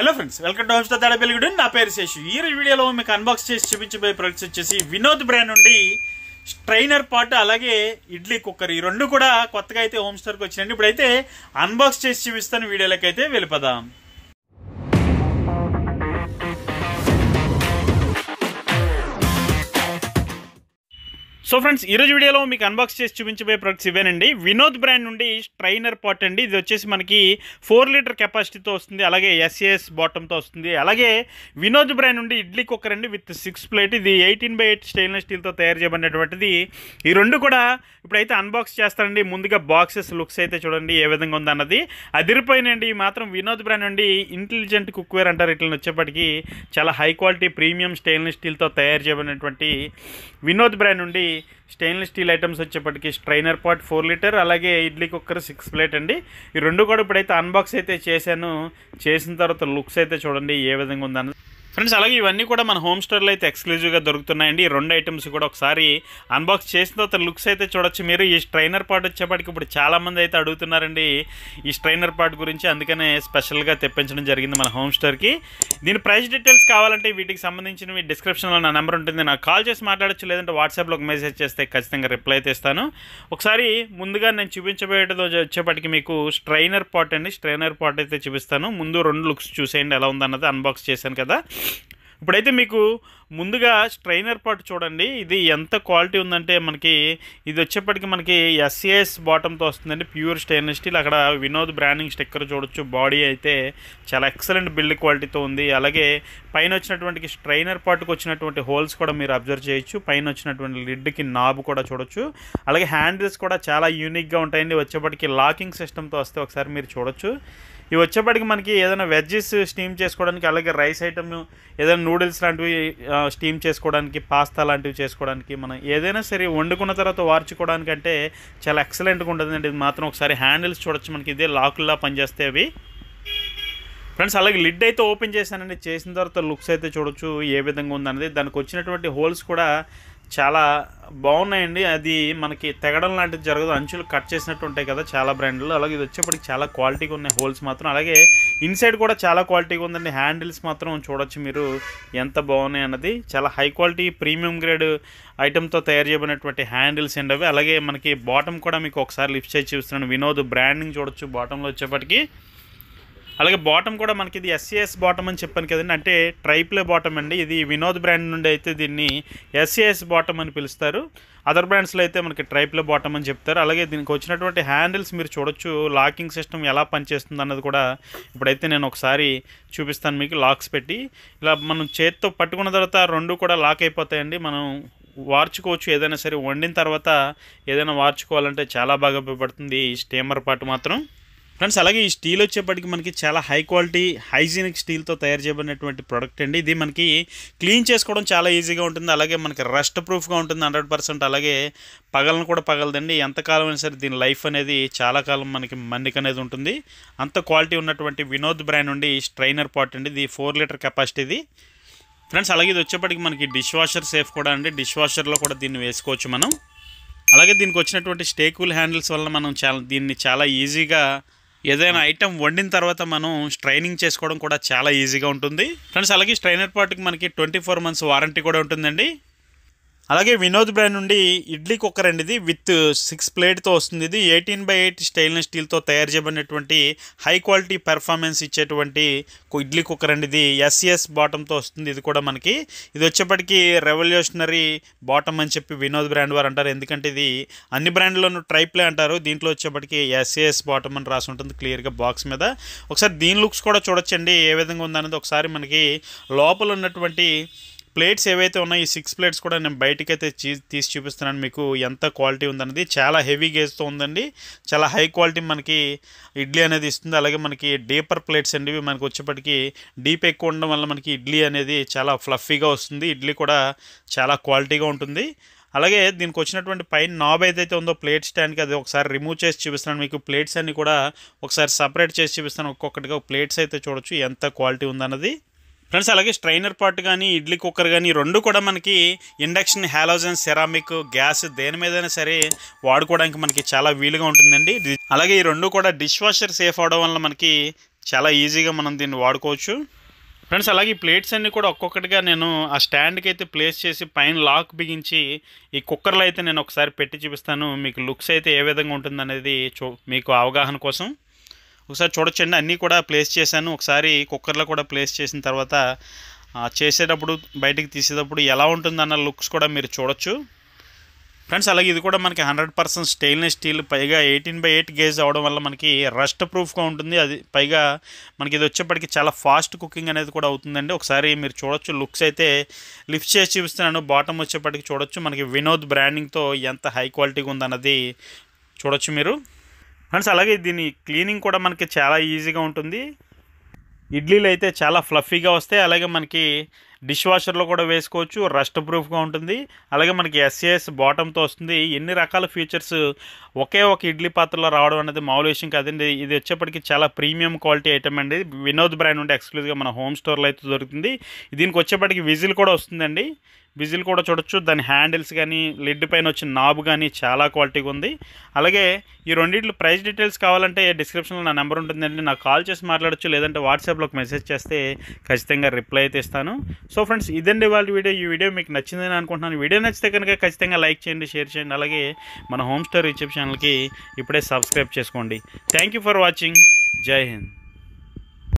Hello friends, welcome to హోమ్స్టర్ తడబెలుగుడు. నా పేరు శేషు. ఈ వీడియోలో మీకు అన్బాక్స్ చేసి చూపించబోయే ప్రొడక్ట్స్ వచ్చేసి వినోద్ బ్రాండ్ నుండి స్ట్రైనర్ పాట్ అలాగే ఇడ్లీ కుక్కర్. ఈ రెండు కూడా కొత్తగా అయితే హోమ్స్టర్కి వచ్చినాయండి. ఇప్పుడైతే అన్బాక్స్ చేసి చూపిస్తాను. వీడియోలోకి అయితే వెళ్ళిపోదాం. సో ఫ్రెండ్స్, ఈరోజు వీడియోలో మీకు అన్బాక్స్ చేసి చూపించబోయే ప్రొడక్ట్స్ ఇవేనండి. వినోద్ బ్రాండ్ నుండి స్ట్రైనర్ పాట్ అండి. ఇది వచ్చేసి మనకి 4 లీటర్ కెపాసిటీతో వస్తుంది, అలాగే SAS బాటంతో వస్తుంది. అలాగే వినోద్ బ్రాండ్ నుండి ఇడ్లీ కుక్కర్ అండి విత్ 6 ప్లేట్. ఇది 18/8 స్టెయిన్లెస్ స్టీల్తో తయారు చేయబడినటువంటిది. ఈ రెండు కూడా ఇప్పుడైతే అన్బాక్స్ చేస్తానండి. ముందుగా బాక్సెస్ లుక్స్ అయితే చూడండి ఏ విధంగా ఉందన్నది. అదిరిపోయినండి. ఈ మాత్రం వినోద్ బ్రాండ్ నుండి ఇంటెలిజెంట్ కుక్వేర్ అంటారు. ఇట్లా వచ్చేప్పటికి చాలా హై క్వాలిటీ ప్రీమియం స్టెయిన్లెస్ స్టీల్తో తయారు చేయబడినటువంటి వినోద్ బ్రాండ్ నుండి స్టెయిన్లెస్ స్టీల్ ఐటమ్స్ వచ్చేప్పటికి స్ట్రైనర్ పాట్ 4 లీటర్, అలాగే ఇడ్లీ కుక్కర్ 6 ప్లేట్ అండి. ఈ రెండు కూడా ఇప్పుడైతే అన్బాక్స్ అయితే చేశాను. చేసిన తర్వాత లుక్స్ అయితే చూడండి ఏ విధంగా ఉందన్నది ఫ్రెండ్స్. అలాగే ఇవన్నీ కూడా మన హోమ్ స్టోర్లో అయితే ఎక్స్క్లూజివ్గా దొరుకుతున్నాయండి. ఈ రెండు ఐటమ్స్ కూడా ఒకసారి అన్బాక్స్ చేసిన తర్వాత లుక్స్ అయితే చూడొచ్చు మీరు. ఈ స్ట్రైనర్ పాట్ వచ్చేప్పటికి ఇప్పుడు చాలామంది అయితే అడుగుతున్నారండి ఈ స్ట్రైనర్ పాట్ గురించి. అందుకనే స్పెషల్గా తెప్పించడం జరిగింది మన హోమ్ స్టోర్కి. దీని ప్రైస్ డీటెయిల్స్ కావాలంటే వీటికి సంబంధించినవి డిస్క్రిప్షన్లో నా నెంబర్ ఉంటుంది. నాకు కాల్ చేసి మాట్లాడచ్చు, లేదంటే వాట్సాప్లో ఒక మెసేజ్ చేస్తే ఖచ్చితంగా రిప్లై అయితే ఇస్తాను. ఒకసారి ముందుగా నేను చూపించబోయేది వచ్చేప్పటికి మీకు స్ట్రైనర్ పాట్ అండి. స్ట్రైనర్ పాట్ అయితే చూపిస్తాను. ముందు రెండు లుక్స్ చూసేయండి ఎలా ఉందన్నది. అన్బాక్స్ చేశాను కదా. ఇప్పుడైతే మీకు ముందుగా స్ట్రైనర్ పాట్ చూడండి. ఇది ఎంత క్వాలిటీ ఉందంటే మనకి ఇది వచ్చేప్పటికి మనకి SAS బాటంతో వస్తుందండి. Pure stainless steel. అక్కడ వినోద్ బ్రాండింగ్ స్టిక్కర్ చూడొచ్చు. బాడీ అయితే చాలా ఎక్సలెంట్ బిల్డ్ క్వాలిటీతో ఉంది. అలాగే పైన వచ్చినటువంటి స్ట్రైనర్ పాట్కి వచ్చినటువంటి హోల్స్ కూడా మీరు అబ్జర్వ్ చేయొచ్చు. పైన వచ్చినటువంటి లిడ్కి నాబ్ కూడా చూడొచ్చు. అలాగే హ్యాండిల్స్ కూడా చాలా యూనిక్గా ఉంటాయండి. వచ్చేప్పటికి లాకింగ్ సిస్టమ్తో వస్తే ఒకసారి మీరు చూడొచ్చు. ఇవి వచ్చేప్పటికి మనకి ఏదైనా వెజ్జెస్ స్టీమ్ చేసుకోవడానికి, అలాగే రైస్ ఐటమ్ ఏదైనా నూడిల్స్ లాంటివి స్టీమ్ చేసుకోవడానికి, పాస్తా లాంటివి చేసుకోవడానికి, మనం ఏదైనా సరే వండుకున్న తర్వాత వార్చుకోవడానికి అంటే చాలా ఎక్సలెంట్గా ఉంటుందండి. ఇది మాత్రం ఒకసారి హ్యాండిల్స్ చూడొచ్చు. మనకి ఇదే లాకుల్లా పనిచేస్తాయి అవి ఫ్రెండ్స్. అలాగే లిడ్ అయితే ఓపెన్ చేశానండి. చేసిన తర్వాత లుక్స్ అయితే చూడొచ్చు ఏ విధంగా ఉందన్నది. దానికి వచ్చినటువంటి హోల్స్ కూడా చాలా బాగున్నాయండి. అది మనకి తెగడం లాంటిది జరగదు. అంచులు కట్ చేసినట్టు ఉంటాయి కదా చాలా బ్రాండ్లు. అలాగే ఇది వచ్చేప్పటికి చాలా క్వాలిటీగా ఉన్నాయి హోల్స్ మాత్రం. అలాగే ఇన్సైడ్ కూడా చాలా క్వాలిటీగా ఉందండి. హ్యాండిల్స్ మాత్రం చూడొచ్చు మీరు ఎంత బాగున్నాయి అన్నది. చాలా హై క్వాలిటీ ప్రీమియం గ్రేడ్ ఐటమ్తో తయారు చేయబడినటువంటి హ్యాండిల్స్ అండి అవి. అలాగే మనకి బాటమ్ కూడా మీకు ఒకసారి లిఫ్ట్ చేసి చూస్తున్నాను. వినోద్ బ్రాండింగ్ చూడొచ్చు బాటంలో వచ్చేప్పటికి. అలాగే బాటమ్ కూడా మనకి ఇది SAS బాటమ్ అని చెప్పాను కదండి, అంటే ట్రైప్లే బాటమ్ అండి. ఇది వినోద్ బ్రాండ్ నుండి అయితే దీన్ని SAS బాటమ్ అని పిలుస్తారు. అదర్ బ్రాండ్స్లో అయితే మనకి ట్రైప్లే బాటమ్ అని చెప్తారు. అలాగే దీనికి వచ్చినటువంటి హ్యాండిల్స్ మీరు చూడొచ్చు. లాకింగ్ సిస్టమ్ ఎలా పనిచేస్తుంది అన్నది కూడా ఇప్పుడైతే నేను ఒకసారి చూపిస్తాను మీకు. లాక్స్ పెట్టి ఇలా మనం చేతితో పట్టుకున్న తర్వాత రెండు కూడా లాక్ అయిపోతాయండి. మనం వార్చుకోవచ్చు. ఏదైనా సరే వండిన తర్వాత ఏదైనా వార్చుకోవాలంటే చాలా బాగా ఉపయోగపడుతుంది ఈ స్టీమర్ పాట్ మాత్రం ఫ్రెండ్స్. అలాగే ఈ స్టీల్ వచ్చేప్పటికి మనకి చాలా హై క్వాలిటీ హైజీనిక్ స్టీల్తో తయారు చేయబడినటువంటి ప్రోడక్ట్ అండి. ఇది మనకి క్లీన్ చేసుకోవడం చాలా ఈజీగా ఉంటుంది. అలాగే మనకి రస్ట్ ప్రూఫ్గా ఉంటుంది 100%. అలాగే పగలను కూడా పగలదండి. ఎంతకాలం అయినా సరే దీని లైఫ్ అనేది చాలా కాలం మనకి మన్నిక అనేది ఉంటుంది. అంత క్వాలిటీ ఉన్నటువంటి వినోద్ బ్రాండ్ నుండి స్ట్రైనర్ పాట్ అండి. ఇది 4 లీటర్ కెపాసిటీది ఫ్రెండ్స్. అలాగే ఇది వచ్చేప్పటికి మనకి డిష్ వాషర్ సేఫ్ కూడా అండి. డిష్ వాషర్లో కూడా దీన్ని వేసుకోవచ్చు మనం. అలాగే దీనికి వచ్చినటువంటి స్టేకూల్ హ్యాండిల్స్ వల్ల మనం దీన్ని చాలా ఈజీగా ఏదైనా ఐటమ్ వండిన తర్వాత మనం స్ట్రైనింగ్ చేసుకోవడం కూడా చాలా ఈజీగా ఉంటుంది ఫ్రెండ్స్. అలాగే స్ట్రైనర్ పాట్కి మనకి 24 months వారంటీ కూడా ఉంటుందండి. అలాగే వినోద్ బ్రాండ్ నుండి ఇడ్లీ కుక్కర్ అండి. ఇది విత్ 6 ప్లేట్తో వస్తుంది. ఇది 18/8 స్టెయిన్లెస్ స్టీల్తో తయారు చేయబడినటువంటి హై క్వాలిటీ పెర్ఫార్మెన్స్ ఇచ్చేటువంటి ఇడ్లీ కుక్కర్ అండి. ఇది SAS బాటంతో వస్తుంది. ఇది కూడా మనకి ఇది వచ్చేప్పటికి రెవల్యూషనరీ బాటమ్ అని చెప్పి వినోద్ బ్రాండ్ వారు అంటారు. ఎందుకంటే ఇది అన్ని బ్రాండ్లోనూ ట్రైప్లే అంటారు. దీంట్లో వచ్చేప్పటికి SAS బాటమ్ అని రాసి ఉంటుంది క్లియర్గా బాక్స్ మీద. ఒకసారి దీని లుక్స్ కూడా చూడొచ్చండి ఏ విధంగా ఉందన్నది. ఒకసారి మనకి లోపల ఉన్నటువంటి ప్లేట్స్ ఏవైతే ఉన్నాయో ఈ 6 ప్లేట్స్ కూడా నేను బయటకైతే తీసి చూపిస్తున్నాను మీకు ఎంత క్వాలిటీ ఉందన్నది. చాలా హెవీ గేజ్తో ఉందండి. చాలా హై క్వాలిటీ మనకి ఇడ్లీ అనేది ఇస్తుంది. అలాగే మనకి డీపర్ ప్లేట్స్ అండి. ఇవి మనకి వచ్చేప్పటికి డీప్ ఎక్కువ ఉండడం వల్ల మనకి ఇడ్లీ అనేది చాలా ఫ్లఫీగా వస్తుంది. ఇడ్లీ కూడా చాలా క్వాలిటీగా ఉంటుంది. అలాగే దీనికి వచ్చినటువంటి పైన నాబ్ ఏదైతే ఉందో ప్లేట్ స్టాండ్కి అది ఒకసారి రిమూవ్ చేసి చూపిస్తున్నాను మీకు. ప్లేట్స్ అన్ని కూడా ఒకసారి సపరేట్ చేసి చూపిస్తాను. ఒక్కొక్కటిగా ప్లేట్స్ అయితే చూడొచ్చు ఎంత క్వాలిటీ ఉందన్నది ఫ్రెండ్స్. అలాగే స్ట్రైనర్ పాట్ కానీ ఇడ్లీ కుక్కర్ కానీ రెండు కూడా మనకి ఇండక్షన్, హాలోజన్, సెరామిక్, గ్యాస్ దేని మీదైనా సరే వాడుకోవడానికి మనకి చాలా వీలుగా ఉంటుందండి. అలాగే ఈ రెండు కూడా డిష్ వాషర్ సేఫ్ అవడం వల్ల మనకి చాలా ఈజీగా మనం దీన్ని వాడుకోవచ్చు ఫ్రెండ్స్. అలాగే ఈ ప్లేట్స్ అన్నీ కూడా ఒక్కొక్కటిగా నేను ఆ స్టాండ్కి అయితే ప్లేస్ చేసి పైన లాక్ బిగించి ఈ కుక్కర్లో అయితే నేను ఒకసారి పెట్టి చూపిస్తాను. మీకు లుక్స్ అయితే ఏ విధంగా ఉంటుందనేది మీకు అవగాహన కోసం ఒకసారి చూడొచ్చండి. అన్నీ కూడా ప్లేస్ చేశాను. ఒకసారి కుక్కర్లో కూడా ప్లేస్ చేసిన తర్వాత చేసేటప్పుడు బయటికి తీసేటప్పుడు ఎలా ఉంటుందన్న లుక్స్ కూడా మీరు చూడొచ్చు ఫ్రెండ్స్. అలాగే ఇది కూడా మనకి 100% స్టెయిన్లెస్ స్టీల్, పైగా 18/8 గేజ్ అవడం వల్ల మనకి రస్ట్ ప్రూఫ్గా ఉంటుంది. అది పైగా మనకి ఇది వచ్చేప్పటికి చాలా ఫాస్ట్ కుకింగ్ అనేది కూడా అవుతుందండి. ఒకసారి మీరు చూడొచ్చు, లుక్స్ అయితే లిఫ్ట్ చేసి చూపిస్తున్నాను. బాటమ్ వచ్చేప్పటికి చూడొచ్చు మనకి వినోద్ బ్రాండింగ్తో ఎంత హై క్వాలిటీగా ఉందన్నది చూడొచ్చు మీరు ఫ్రెండ్స్. అలాగే దీని క్లీనింగ్ కూడా మనకి చాలా ఈజీగా ఉంటుంది. ఇడ్లీలు అయితే చాలా ఫ్లఫీగా వస్తాయి. అలాగే మనకి డిష్ వాషర్లో కూడా వేసుకోవచ్చు, రస్ట్ ప్రూఫ్గా ఉంటుంది. అలాగే మనకి ఎస్ఏఎస్ బాటంతో వస్తుంది. ఎన్ని రకాల ఫీచర్స్ ఒకే ఒక ఇడ్లీ పాత్రలో రావడం అనేది మామూలు విషయం కాదండి. ఇది వచ్చేప్పటికి చాలా ప్రీమియం క్వాలిటీ ఐటమ్ అండి. వినోద్ బ్రాండ్ ఉంటే ఎక్స్క్లూజివ్గా మన హోమ్ స్టోర్లో అయితే దొరుకుతుంది. దీనికి వచ్చేప్పటికి విజిల్ కూడా వస్తుందండి. విజిల్ కూడా చూడొచ్చు. దాని హ్యాండిల్స్ కానీ లిడ్ పైన వచ్చిన నాబ్ కానీ చాలా క్వాలిటీగా ఉంది. అలాగే ఈ రెండింటి ప్రైస్ డీటెయిల్స్ కావాలంటే డిస్క్రిప్షన్లో నా నెంబర్ ఉంటుందండి, నాకు కాల్ చేసి మాట్లాడచ్చు, లేదంటే వాట్సాప్లో ఒక మెసేజ్ చేస్తే ఖచ్చితంగా రిప్లై అయితే ఇస్తాను. సో ఫ్రెండ్స్, ఇదండి వాళ్ళ వీడియో. ఈ వీడియో మీకు నచ్చిందని అనుకుంటున్నాను. వీడియో నచ్చితే కనుక ఖచ్చితంగా లైక్ చేయండి, షేర్ చేయండి. అలాగే మన హోమ్ స్టోర్ యూట్యూబ్ ఛానల్కి ఇప్పుడే సబ్స్క్రైబ్ చేసుకోండి. Thank you for watching. జై హింద్.